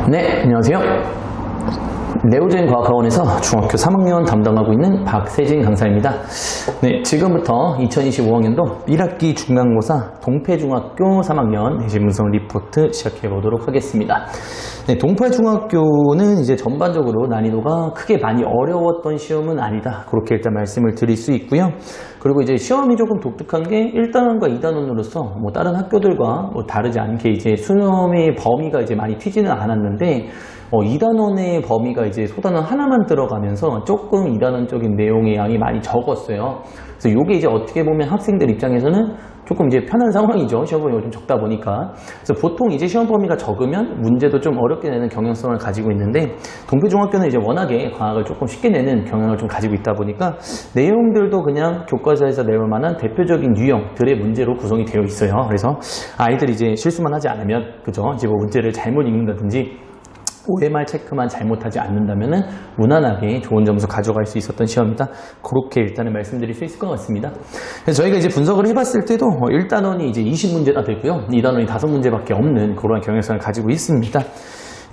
네, 안녕하세요. 네오젠 과학학원에서 중학교 3학년 담당하고 있는 박세진 강사입니다. 네, 지금부터 2025학년도 1학기 중간고사 동패중학교 3학년 내신 분석 리포트 시작해 보도록 하겠습니다. 네, 동패중학교는 이제 전반적으로 난이도가 크게 많이 어려웠던 시험은 아니다. 그렇게 일단 말씀을 드릴 수 있고요. 그리고 이제 시험이 조금 독특한 게 1단원과 2단원으로서 뭐 다른 학교들과 뭐 다르지 않게 이제 수험의 범위가 이제 많이 튀지는 않았는데 2단원의 범위가 이제 소단원 하나만 들어가면서 조금 2단원적인 내용의 양이 많이 적었어요. 그래서 이게 이제 어떻게 보면 학생들 입장에서는 조금 이제 편한 상황이죠. 시험 범위가 좀 적다 보니까. 그래서 보통 이제 시험 범위가 적으면 문제도 좀 어렵게 내는 경향성을 가지고 있는데, 동패중학교는 이제 워낙에 과학을 조금 쉽게 내는 경향을 좀 가지고 있다 보니까 내용들도 그냥 교과서에서 내볼 만한 대표적인 유형들의 문제로 구성이 되어 있어요. 그래서 아이들이 이제 실수만 하지 않으면, 그죠? 이제 뭐 문제를 잘못 읽는다든지 OMR 체크만 잘못하지 않는다면은 무난하게 좋은 점수 가져갈 수 있었던 시험이다. 그렇게 일단은 말씀드릴 수 있을 것 같습니다. 그래서 저희가 이제 분석을 해봤을 때도 1단원이 이제 20문제나 되고요. 2단원이 5문제밖에 없는 그런 경향성을 가지고 있습니다.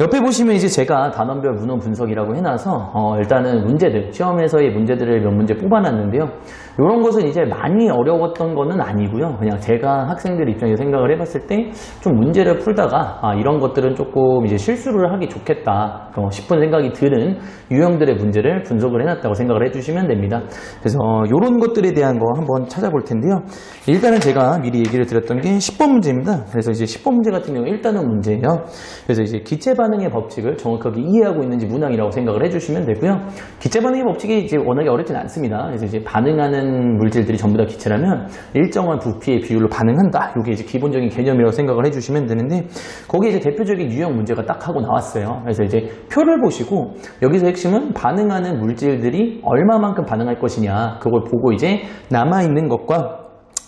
옆에 보시면 이제 제가 단원별 문헌 분석이라고 해놔서 일단은 문제들, 시험에서의 문제들을 몇 문제 뽑아놨는데요. 이런 것은 이제 많이 어려웠던 거는 아니고요. 그냥 제가 학생들 입장에서 생각을 해봤을 때 좀 문제를 풀다가 이런 것들은 조금 이제 실수를 하기 좋겠다 싶은 생각이 드는 유형들의 문제를 분석을 해놨다고 생각을 해주시면 됩니다. 그래서 이런 것들에 대한 거 한번 찾아볼 텐데요. 일단은 제가 미리 얘기를 드렸던 게 10번 문제입니다. 그래서 이제 10번 문제 같은 경우 1단원 문제예요. 그래서 이제 기체 반응의 법칙을 정확하게 이해하고 있는지 문항이라고 생각을 해주시면 되고요. 기체 반응의 법칙이 이제 워낙에 어렵진 않습니다. 그래서 이제 반응하는 물질들이 전부 다 기체라면 일정한 부피의 비율로 반응한다. 이게 이제 기본적인 개념이라고 생각을 해주시면 되는데, 거기에 이제 대표적인 유형 문제가 딱 하고 나왔어요. 그래서 이제 표를 보시고 여기서 핵심은 반응하는 물질들이 얼마만큼 반응할 것이냐, 그걸 보고 이제 남아있는 것과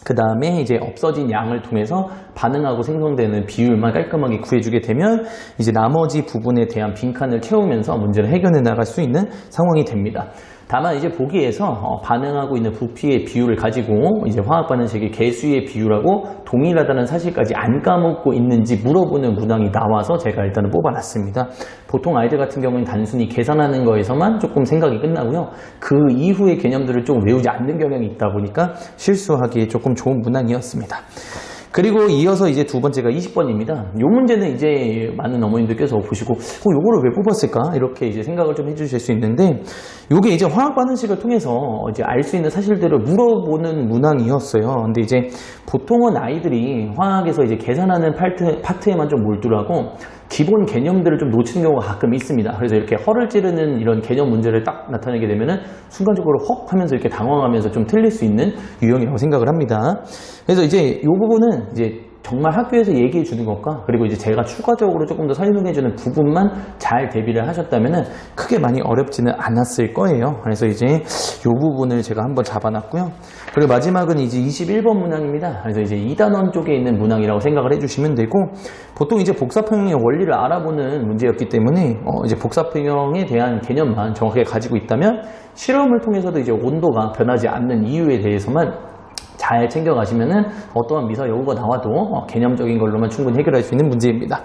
그 다음에 이제 없어진 양을 통해서 반응하고 생성되는 비율만 깔끔하게 구해주게 되면 이제 나머지 부분에 대한 빈칸을 채우면서 문제를 해결해 나갈 수 있는 상황이 됩니다. 다만 이제 보기에서 반응하고 있는 부피의 비율을 가지고 이제 화학 반응식의 개수의 비율하고 동일하다는 사실까지 안 까먹고 있는지 물어보는 문항이 나와서 제가 일단은 뽑아놨습니다. 보통 아이들 같은 경우는 단순히 계산하는 거에서만 조금 생각이 끝나고요. 그 이후의 개념들을 좀 외우지 않는 경향이 있다 보니까 실수하기에 조금 좋은 문항이었습니다. 그리고 이어서 이제 두 번째가 20번입니다. 이 문제는 이제 많은 어머님들께서 보시고, 요거를 왜 뽑았을까? 이렇게 이제 생각을 좀 해주실 수 있는데, 요게 이제 화학 반응식을 통해서 이제 알 수 있는 사실들을 물어보는 문항이었어요. 근데 이제 보통은 아이들이 화학에서 이제 계산하는 파트에만 좀 몰두하고, 기본 개념들을 좀 놓치는 경우가 가끔 있습니다. 그래서 이렇게 허를 찌르는 이런 개념 문제를 딱 나타내게 되면은 순간적으로 헉 하면서 이렇게 당황하면서 좀 틀릴 수 있는 유형이라고 생각을 합니다. 그래서 이제 이 부분은 이제 정말 학교에서 얘기해 주는 것과 그리고 이제 제가 추가적으로 조금 더 설명해 주는 부분만 잘 대비를 하셨다면은 크게 많이 어렵지는 않았을 거예요. 그래서 이제 이 부분을 제가 한번 잡아놨고요. 그리고 마지막은 이제 21번 문항입니다. 그래서 이제 2단원 쪽에 있는 문항이라고 생각을 해주시면 되고, 보통 이제 복사평형의 원리를 알아보는 문제였기 때문에 이제 복사평형에 대한 개념만 정확하게 가지고 있다면 실험을 통해서도 이제 온도가 변하지 않는 이유에 대해서만 잘 챙겨가시면은 어떠한 미사 여부가 나와도 개념적인 걸로만 충분히 해결할 수 있는 문제입니다.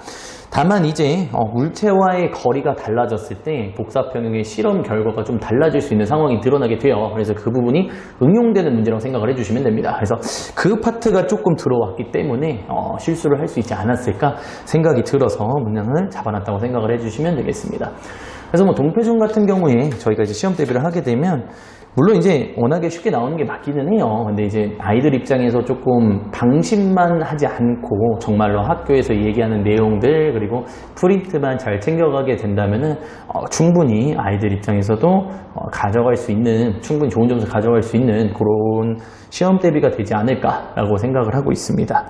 다만 이제 물체와의 거리가 달라졌을 때 복사평형의 실험 결과가 좀 달라질 수 있는 상황이 드러나게 돼요. 그래서 그 부분이 응용되는 문제라고 생각을 해주시면 됩니다. 그래서 그 파트가 조금 들어왔기 때문에 실수를 할 수 있지 않았을까 생각이 들어서 문항을 잡아놨다고 생각을 해주시면 되겠습니다. 그래서 뭐 동패중 같은 경우에 저희가 이제 시험 대비를 하게 되면 물론 이제 워낙에 쉽게 나오는 게 맞기는 해요. 근데 이제 아이들 입장에서 조금 방심만 하지 않고 정말로 학교에서 얘기하는 내용들 그리고 프린트만 잘 챙겨가게 된다면은 충분히 아이들 입장에서도 가져갈 수 있는, 충분히 좋은 점수 가져갈 수 있는 그런 시험 대비가 되지 않을까라고 생각을 하고 있습니다.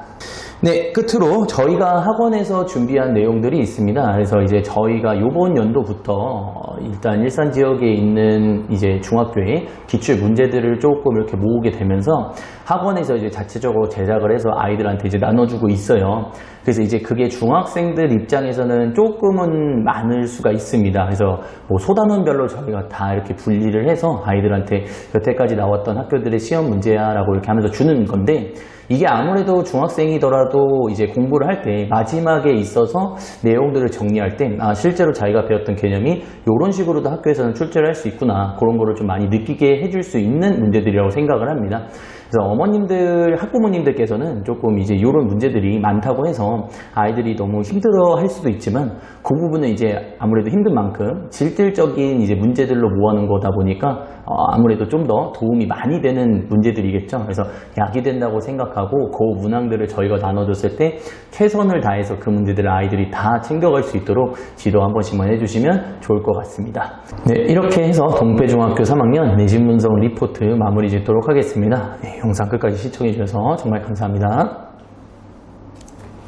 네, 끝으로 저희가 학원에서 준비한 내용들이 있습니다. 그래서 이제 저희가 이번 연도부터 일단 일산 지역에 있는 이제 중학교의 기출 문제들을 조금 이렇게 모으게 되면서 학원에서 이제 자체적으로 제작을 해서 아이들한테 이제 나눠주고 있어요. 그래서 이제 그게 중학생들 입장에서는 조금은 많을 수가 있습니다. 그래서 뭐 소단원별로 저희가 다 이렇게 분리를 해서 아이들한테 여태까지 나왔던 학교들의 시험 문제야라고 이렇게 하면서 주는 건데, 이게 아무래도 중학생이더라도 이제 공부를 할 때 마지막에 있어서 내용들을 정리할 때 실제로 자기가 배웠던 개념이 이런 식으로도 학교에서는 출제를 할 수 있구나, 그런 거를 좀 많이 느끼게 해줄 수 있는 문제들이라고 생각을 합니다. 그래서 어머님들, 학부모님들께서는 조금 이제 이런 문제들이 많다고 해서 아이들이 너무 힘들어 할 수도 있지만, 그 부분은 이제 아무래도 힘든 만큼 질질적인 이제 문제들로 모아놓은 거다 보니까 아무래도 좀 더 도움이 많이 되는 문제들이겠죠. 그래서 약이 된다고 생각하고 그 문항들을 저희가 나눠줬을 때 최선을 다해서 그 문제들을 아이들이 다 챙겨갈 수 있도록 지도 한 번씩만 해주시면 좋을 것 같습니다. 네, 이렇게 해서 동패중학교 3학년 내신 분석 리포트 마무리 짓도록 하겠습니다. 네, 영상 끝까지 시청해 주셔서 정말 감사합니다.